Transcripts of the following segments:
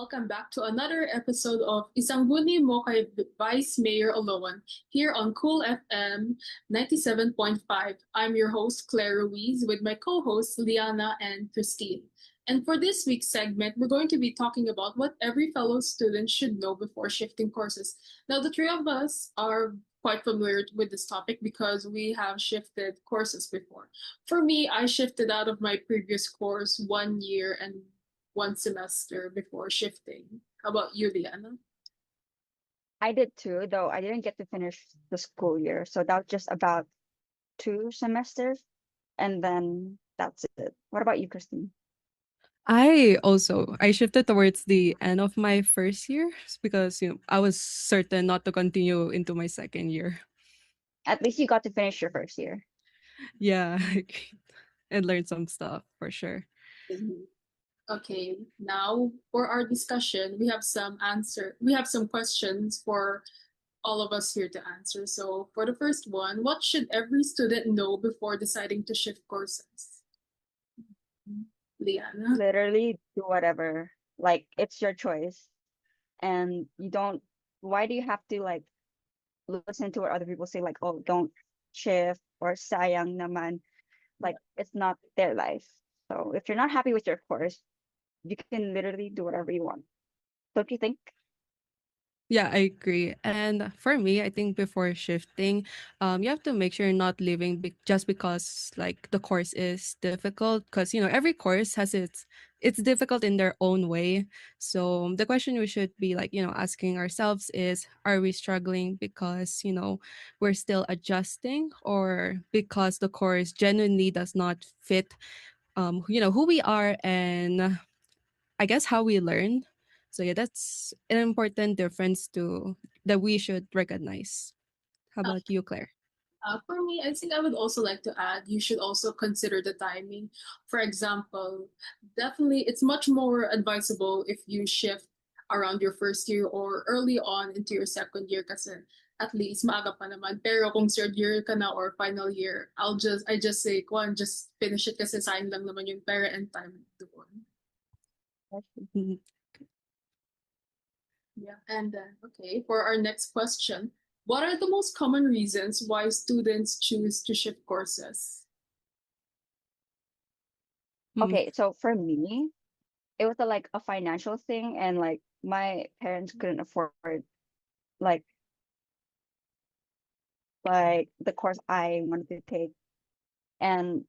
welcome back to another episode of Isang Huni Mo kay Vice Mayor Oloan here on Cool FM 97.5. I'm your host, Claire Ruiz, with my co-hosts, Liana and Christine. And for this week's segment, we're going to be talking about what every fellow student should know before shifting courses. Now, the three of us are quite familiar with this topic because we have shifted courses before. For me, I shifted out of my previous course 1 year and 1 semester before shifting. How about you, Liana? I did too, though I didn't get to finish the school year. So that was just about 2 semesters, and then that's it. What about you, Christine? I shifted towards the end of my first year because I was certain not to continue into my second year. At least you got to finish your first year. Yeah, and learn some stuff for sure. Mhm. Okay, now for our discussion, we have some questions for all of us here to answer. So for the first one, what should every student know before deciding to shift courses? Liana? Literally do whatever. Like it's your choice. And you don't why do you have to like listen to what other people say, like, oh, don't shift or sayang naman. Like it's not their life. So if you're not happy with your course, you can literally do whatever you want. Don't you think? Yeah, I agree. And for me, I think before shifting, you have to make sure you're not leaving just because like the course is difficult. Because every course has it's difficult in their own way. So the question we should be like asking ourselves is, are we struggling because we're still adjusting, or because the course genuinely does not fit who we are and I guess how we learn. So yeah, that's an important difference to that we should recognize. How Uh, about you, Claire? for me, I think I would also like to add you should also consider the timing. For example, definitely it's much more advisable if you shift around your first year or early on into your second year kasi at least maaga pa naman. Pero kung third year ka na or final year, I just say, kung just finish it kasi sayang lang naman yung pera and time doon. Mhm. Yeah. And then, okay, for our next question, what are the most common reasons why students choose to shift courses? Mm. Okay, so for me, it was like a financial thing, and like my parents couldn't afford like the course I wanted to take. And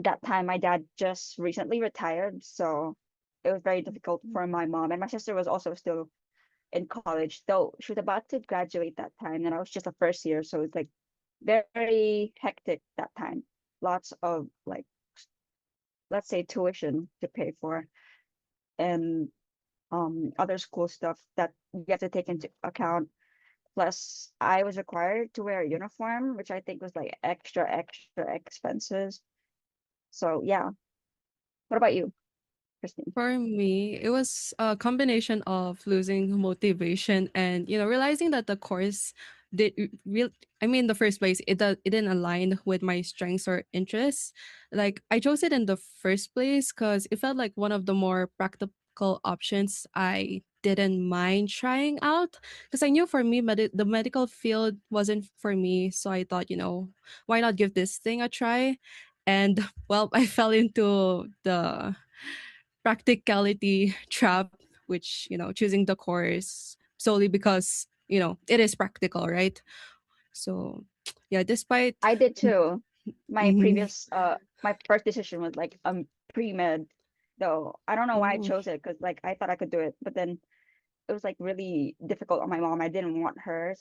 that time my dad just recently retired, so it was very difficult for my mom. And my sister was also still in college, though she was about to graduate that time, and I was just a first year, so it's like very hectic that time. Lots of like, let's say, tuition to pay for, and other school stuff that you have to take into account. Plus, I was required to wear a uniform, which I think was like extra expenses. So yeah. What about you, Christine? For me, it was a combination of losing motivation and realizing that the course did real. I mean, in the first place, it didn't align with my strengths or interests. Like I chose it in the first place because it felt like one of the more practical options. I didn't mind trying out because I knew for me, the medical field wasn't for me. So I thought, why not give this thing a try? And well, I fell into the practicality trap, which choosing the course solely because it is practical, right? So yeah, despite I did too. My Mhm. previous my first decision was like pre-med, though I don't know why I Oh, chose it, because like I thought I could do it, but then it was like really difficult on my mom. I didn't want her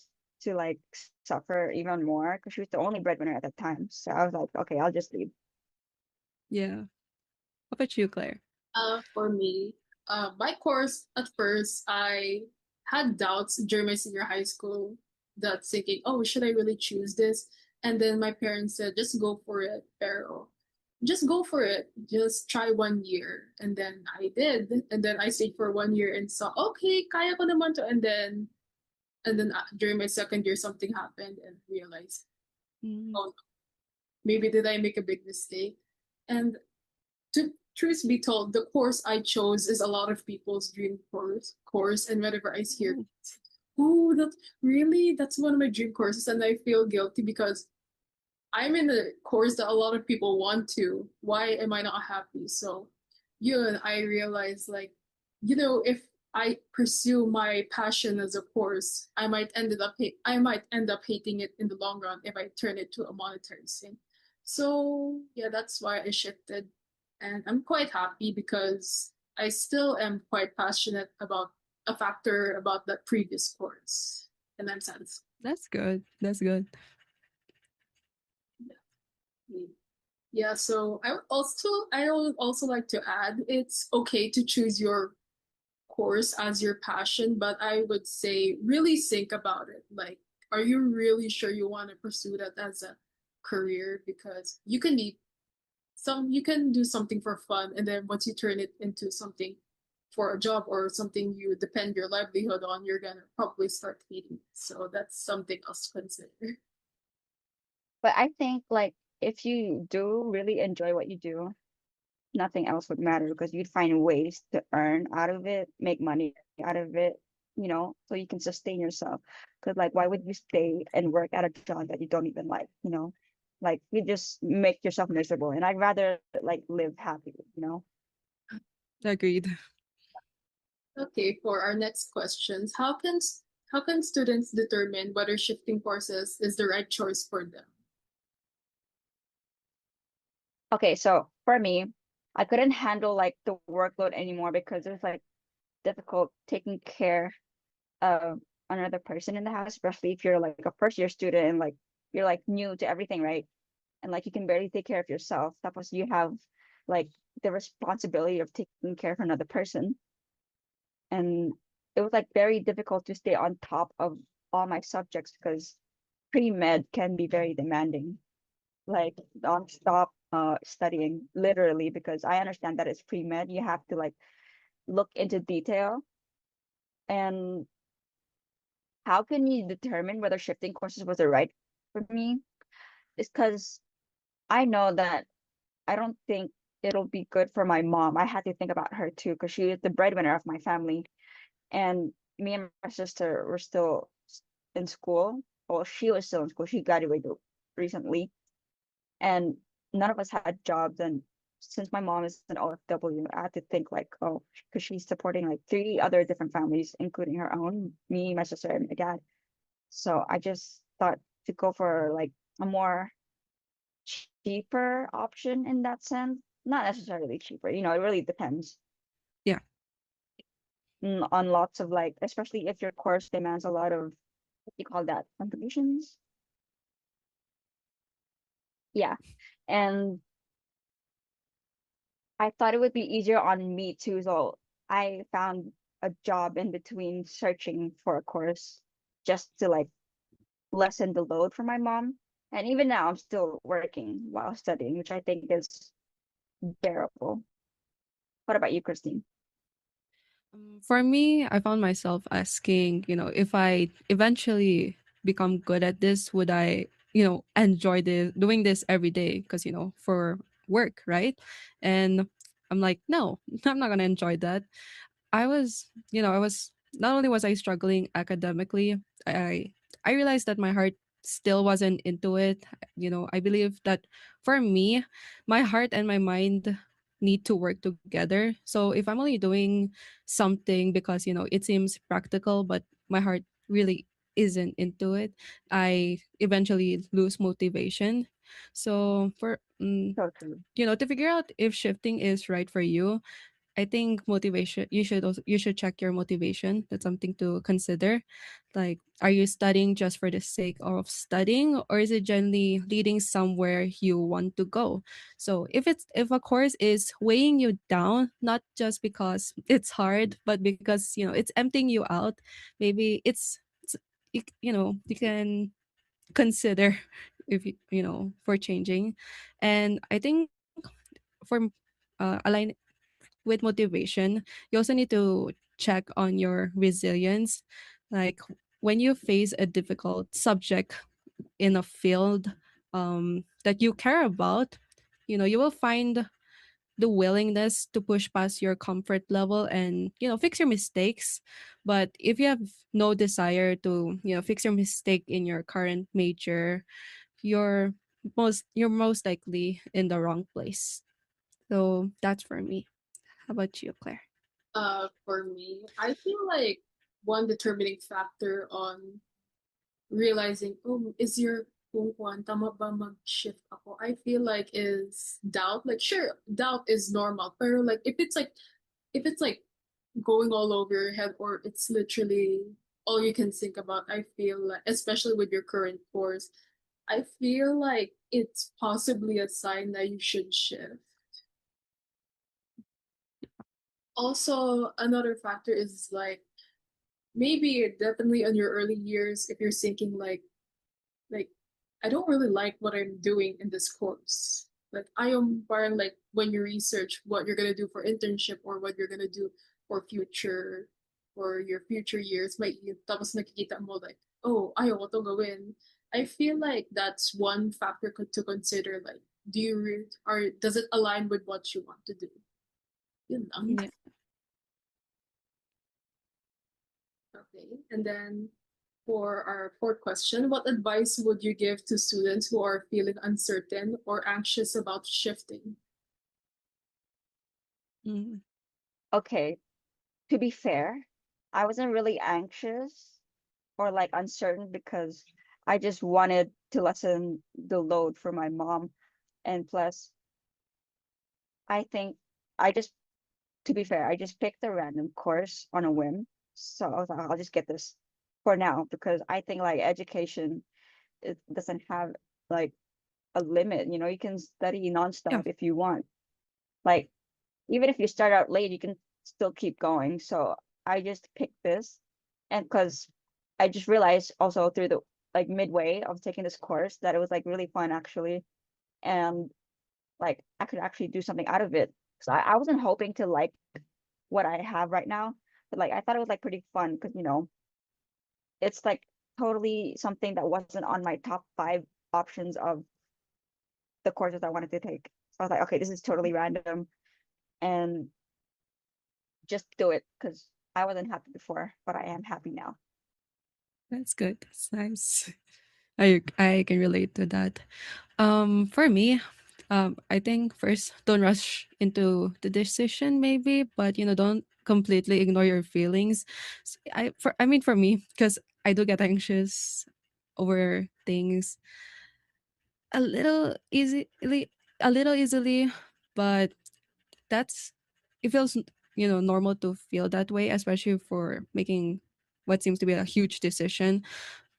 to like suffer even more because she was the only breadwinner at that time. So I was like, okay, I'll just leave. yeah. How about you, Claire? For me, my course at first, I had doubts during my senior high school that thinking, oh, should I really choose this? And then my parents said, just go for it, pero just go for it. Just try 1 year. And then I did. And then I stayed for 1 year and saw, okay, kaya ko naman to. And then during my second year, something happened and realized, Mm. oh, maybe did I make a big mistake? And to truth be told, the course I chose is a lot of people's dream course, and whenever I hear, Oh, oh, that really, that's one of my dream courses, and I feel guilty because I'm in the course that a lot of people want to. Why am I not happy? So, and I realize, like, if I pursue my passion as a course, I might end up hating it in the long run if I turn it to a monetary thing. So yeah, that's why I shifted, and I'm quite happy because I still am quite passionate about a factor about that previous course, and I'm satisfied. that's good. That's good. Yeah, so I would also like to add it's okay to choose your course as your passion, but I would say really think about it. Like, are you really sure you want to pursue that as a career? Because you can do something for fun, and then once you turn it into something for a job or something you depend your livelihood on, you're gonna probably start hating it. So that's something else to consider. But I think like if you do really enjoy what you do, nothing else would matter because you'd find ways to earn out of it, make money out of it, so you can sustain yourself. Because like, why would you stay and work at a job that you don't even like? Like you just make yourself miserable. And I'd rather like live happy. Agreed. Okay, for our next questions, how can students determine whether shifting courses is the right choice for them? Okay, so for me, I couldn't handle like the workload anymore because it was like difficult taking care of another person in the house, especially if you're like a first year student and like you're like new to everything, right? And like you can barely take care of yourself. Suppose you have like the responsibility of taking care of another person. And it was like very difficult to stay on top of all my subjects because pre-med can be very demanding, like non-stop studying literally because I understand that it's pre-med. You have to like look into detail. And how can you determine whether shifting courses was the right for me? It's because I know that I don't think it'll be good for my mom. I had to think about her too because she is the breadwinner of my family. And me and my sister were still in school. Well, she was still in school. She graduated recently, and none of us had jobs. And since my mom is an OFW, I had to think like, oh, because she's supporting like three other different families, including her own, me, my sister, and my dad. So I just thought to go for like a more cheaper option in that sense. Not necessarily cheaper, it really depends Yeah. on lots of like, especially if your course demands a lot of, what do you call that, contributions? Yeah. And I thought it would be easier on me too. So I found a job in between searching for a course just to like lessen the load for my mom. And even now, I'm still working while studying, which I think is bearable. What about you, Christine? For me, I found myself asking, if I eventually become good at this, would I, enjoy doing this every day? Because, for work, right? And I'm like, no, I'm not gonna enjoy that. I was not only was I struggling academically, I I realized that my heart still wasn't into it. I believe that for me, my heart and my mind need to work together. So if I'm only doing something because, it seems practical, but my heart really isn't into it, I eventually lose motivation. So So true. to figure out if shifting is right for you, I think motivation, you should check your motivation. That's something to consider. Like, are you studying just for the sake of studying, or is it generally leading somewhere you want to go? So if a course is weighing you down, not just because it's hard, but because it's emptying you out, maybe you can consider if for changing. And I think for align with motivation, you also need to check on your resilience. Like, when you face a difficult subject in a field that you care about, you will find the willingness to push past your comfort level and fix your mistakes. But if you have no desire to fix your mistake in your current major, you're most likely in the wrong place. So that's for me. How about you, Claire? For me, I feel like one determining factor on realizing, oh, is your kung kuan, tama ba mag-shift ako? I feel like is doubt. Like, sure, doubt is normal. Pero like, if it's like going all over your head or it's literally all you can think about, I feel like, especially with your current course, I feel like it's possibly a sign that you should shift. Also, another factor is like maybe definitely in your early years, if you're thinking like I don't really like what I'm doing in this course. Like I am parang like when you research what you're gonna do for internship or what you're gonna do for your future years, may tapos nakikita mo like, oh, ayaw ko to gawin. I feel like that's one factor to consider. Like, do you or does it align with what you want to do? Yun lang. Yeah. Okay, and then for our fourth question, what advice would you give to students who are feeling uncertain or anxious about shifting? Mm. Okay, to be fair, I wasn't really anxious or like uncertain because I just wanted to lessen the load for my mom. And plus, I think I just, to be fair, I just picked a random course on a whim. So I was like, I'll just get this for now because I think like education, it doesn't have like a limit. You know, you can study Yeah. nonstop if you want. Like, even if you start out late, you can still keep going. So I just picked this. And because I just realized also through the like midway of taking this course that it was like really fun actually. And like I could actually do something out of it. So I wasn't hoping to like what I have right now, but like I thought it was like pretty fun because it's like totally something that wasn't on my top 5 options of the courses I wanted to take. So I was like, okay, this is totally random and just do it because I wasn't happy before, but I am happy now. That's good. That's nice. I can relate to that. For me, I think first don't rush into the decision maybe, but don't completely ignore your feelings. I mean for me, because I do get anxious over things a little easily, but that's it feels normal to feel that way, especially for making what seems to be a huge decision.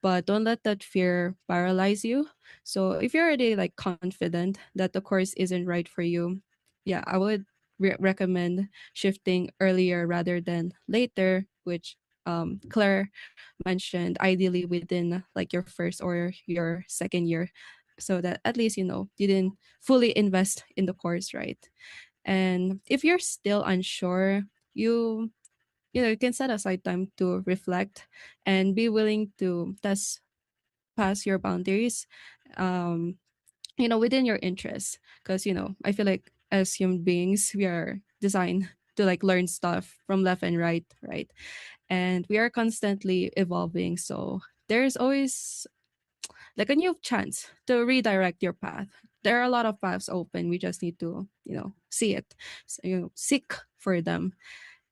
But don't let that fear paralyze you. So if you're already like confident that the course isn't right for you, yeah, I would recommend shifting earlier rather than later, which Claire mentioned, ideally within like your first or your second year, so that at least you didn't fully invest in the course, right? And if you're still unsure, you can set aside time to reflect and be willing to test past your boundaries, um within your interests, because I feel like as human beings we are designed to like learn stuff from left and right, and we are constantly evolving, so there's always like a new chance to redirect your path. There are a lot of paths open, we just need to see it. So, seek for them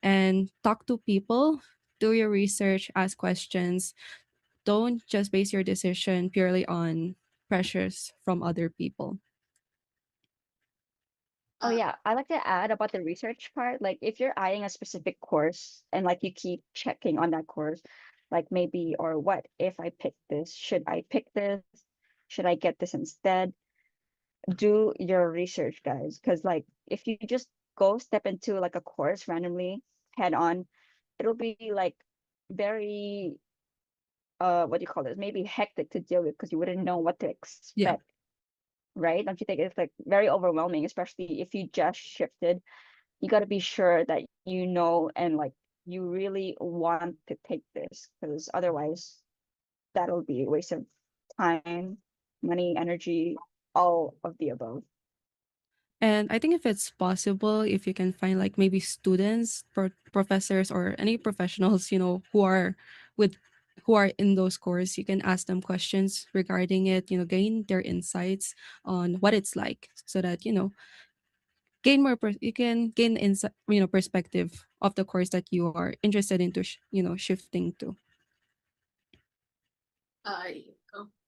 and talk to people, do your research, ask questions. Don't just base your decision purely on pressures from other people. Oh Uh, yeah, I like to add about the research part. Like if you're eyeing a specific course and like you keep checking on that course, like maybe or what if I pick this? Should I pick this? Should I get this instead? Do your research, guys, because like if you just go step into like a course randomly head on, it'll be like very what do you call this? Maybe hectic to deal with because you wouldn't know what to Yeah. expect, right? Don't you think it's like very overwhelming, especially if you just shifted? You got to be sure that you know and like you really want to take this because otherwise that'll be a waste of time, money, energy, all of the above. And I think if it's possible, if you can find like maybe students, professors, or any professionals, with who are in those courses, you can ask them questions regarding it, gain their insights on what it's like so that, you can gain insight, perspective of the course that you are interested into, shifting to. I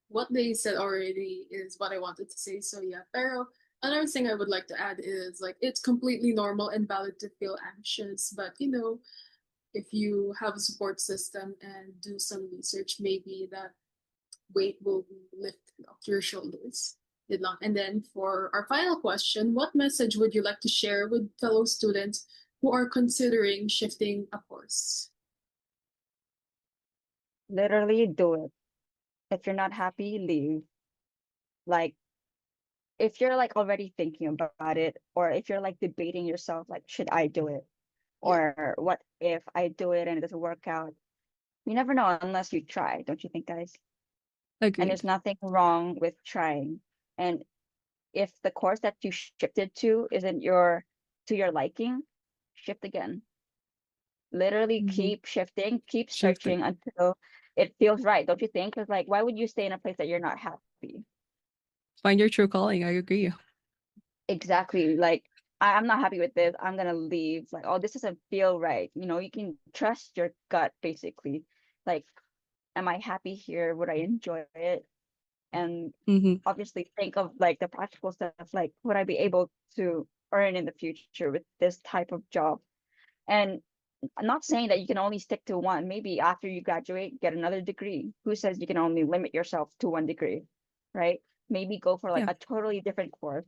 what they said already is what I wanted to say. So yeah, pero another thing I would like to add is like it's completely normal and valid to feel anxious, but if you have a support system and do some research, maybe that weight will be lifted off your shoulders. And then for our final question, what message would you like to share with fellow students who are considering shifting a course? Literally do it. If you're not happy, leave. Like, if you're like already thinking about it, or if you're like debating yourself, like, should I do it? Yeah, Or what if I do it and it doesn't work out? You never know unless you try, don't you think, guys? And Agreed. there's nothing wrong with trying. And if the course that you shifted to isn't to your liking, shift again. Literally Hmm. keep shifting, keep Shifting. searching until it feels right, don't you think? Because like, why would you stay in a place that you're not happy? Find your true calling. I agree. Exactly. Like, I'm not happy with this. I'm gonna leave. Like, oh, this doesn't feel right. You can trust your gut basically. Like, am I happy here? Would I enjoy it? And Hmm. obviously think of like the practical stuff, like would I be able to earn in the future with this type of job? And I'm not saying that you can only stick to one. Maybe after you graduate, get another degree. Who says you can only limit yourself to one degree, right? Maybe go for like Yeah. a totally different course,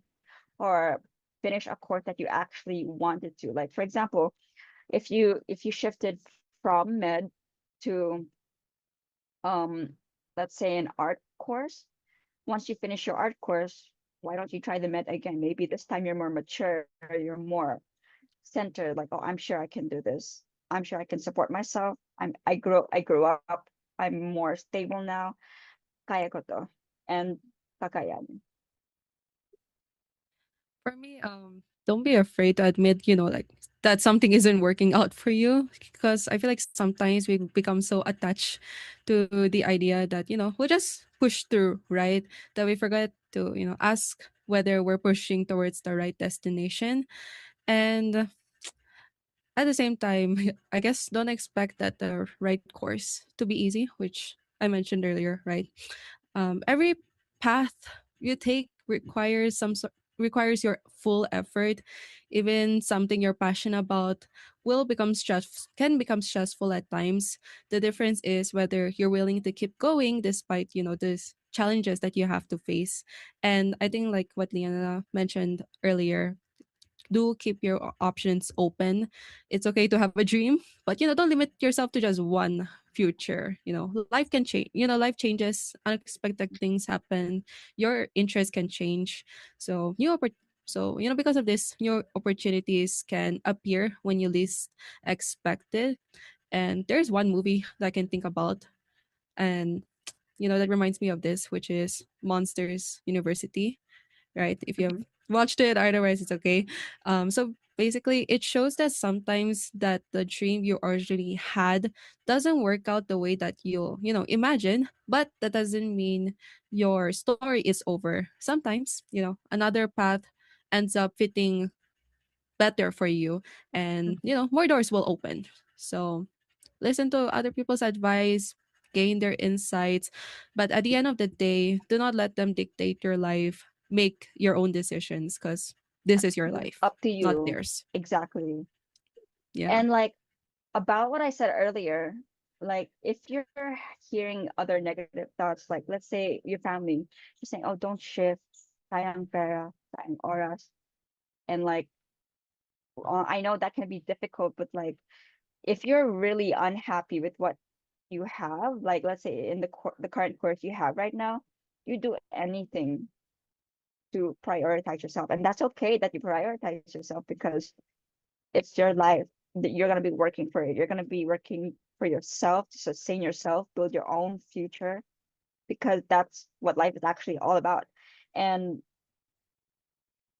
or finish a course that you actually wanted to. Like for example, if you shifted from med to um let's say an art course, once you finish your art course, why don't you try the med again? Maybe this time you're more mature, you're more centered, like, oh, I'm sure I can do this. I'm sure I can support myself. I grew up. I'm more stable now. Kaya ko to. And kakayanin. For me, don't be afraid to admit, like that something isn't working out for you. Because I feel like sometimes we become so attached to the idea that, we'll just push through, right? That we forget to, ask whether we're pushing towards the right destination. And at the same time, I guess don't expect that the right course to be easy, which I mentioned earlier, right? Every path you take requires your full effort. Even something you're passionate about can become stressful at times. The difference is whether you're willing to keep going despite these challenges that you have to face. And I think like what Liana mentioned earlier, do keep your options open. It's okay to have a dream, but don't limit yourself to just one future. Life can change. Life changes. Unexpected things happen. Your interests can change. So because of this, new opportunities can appear when you least expect it. And there's one movie that I can think about, and that reminds me of this, which is Monsters University, right? If you have Mhm. watched it, otherwise it's okay. So basically, it shows that sometimes that the dream you originally had doesn't work out the way that you imagine, but that doesn't mean your story is over. Sometimes, another path ends up fitting better for you, and Mhm. more doors will open. So listen to other people's advice, gain their insights, but at the end of the day, do not let them dictate your life. Make your own decisions because this is your Yeah, life, up to not you. theirs. Exactly. Yeah. And like about what I said earlier, like if you're hearing other negative thoughts, like let's say your family just saying, oh, don't shift, sayang pera, sayang oras. And like I know that can be difficult, but like if you're really unhappy with what you have, like let's say in the current course you have right now, you do anything to prioritize yourself, and that's okay that you prioritize yourself because it's your life that you're going to be working for it. You're going to be working for yourself to sustain yourself, build your own future, because that's what life is actually all about. And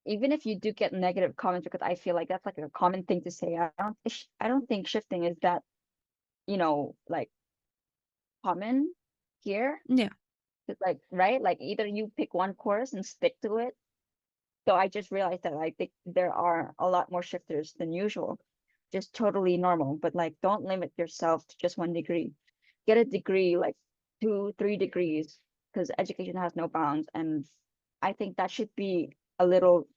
even if you do get negative comments, because I feel like that's like a common thing to say. I don't think shifting is that, like common here. Yeah. It's like, right? Like either you pick one course and stick to it. So I just realized that I think there are a lot more shifters than usual. Just totally normal. But like don't limit yourself to just one degree. Get a degree, like 2, 3 degrees, because education has no bounds. And I think that should be a little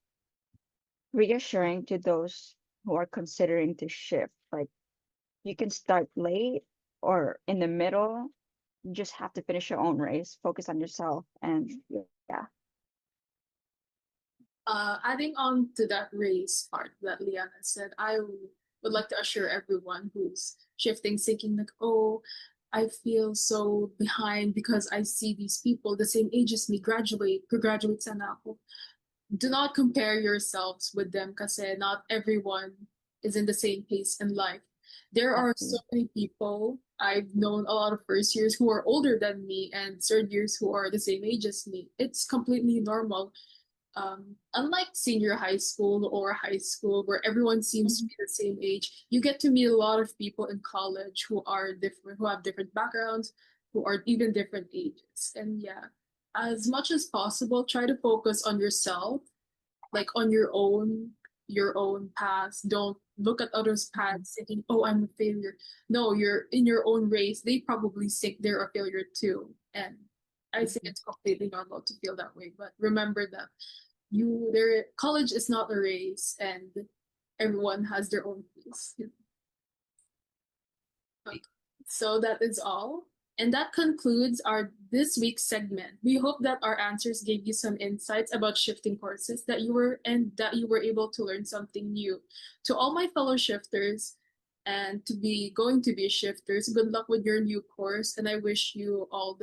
reassuring to those who are considering to shift. Like you can start late or in the middle. You just have to finish your own race, focus on yourself, and yeah. Adding on to that race part that Liana said, I would like to assure everyone who's shifting, thinking like, oh, I feel so behind because I see these people the same age as me graduate sana ako. Do not compare yourselves with them kasi not everyone is in the same pace in life. There are so Exactly. many people. I've known a lot of first years who are older than me and third years who are the same age as me. It's completely normal. Unlike senior high school or high school where everyone seems to Mhm. be the same age, you get to meet a lot of people in college who are different, who have different backgrounds, who are even different ages. And yeah, as much as possible, try to focus on yourself, like on your own path. Don't look at others' Mhm. paths thinking, oh, I'm a failure. No, you're in your own race. They probably think they're a failure too. And I think Mhm. it's completely normal to feel that way. But remember that their college is not a race and everyone has their own pace. Okay. So that is all. And that concludes our this week's segment. We hope that our answers gave you some insights about shifting courses that you were able to learn something new. To all my fellow shifters and to be going to be shifters, good luck with your new course and I wish you all the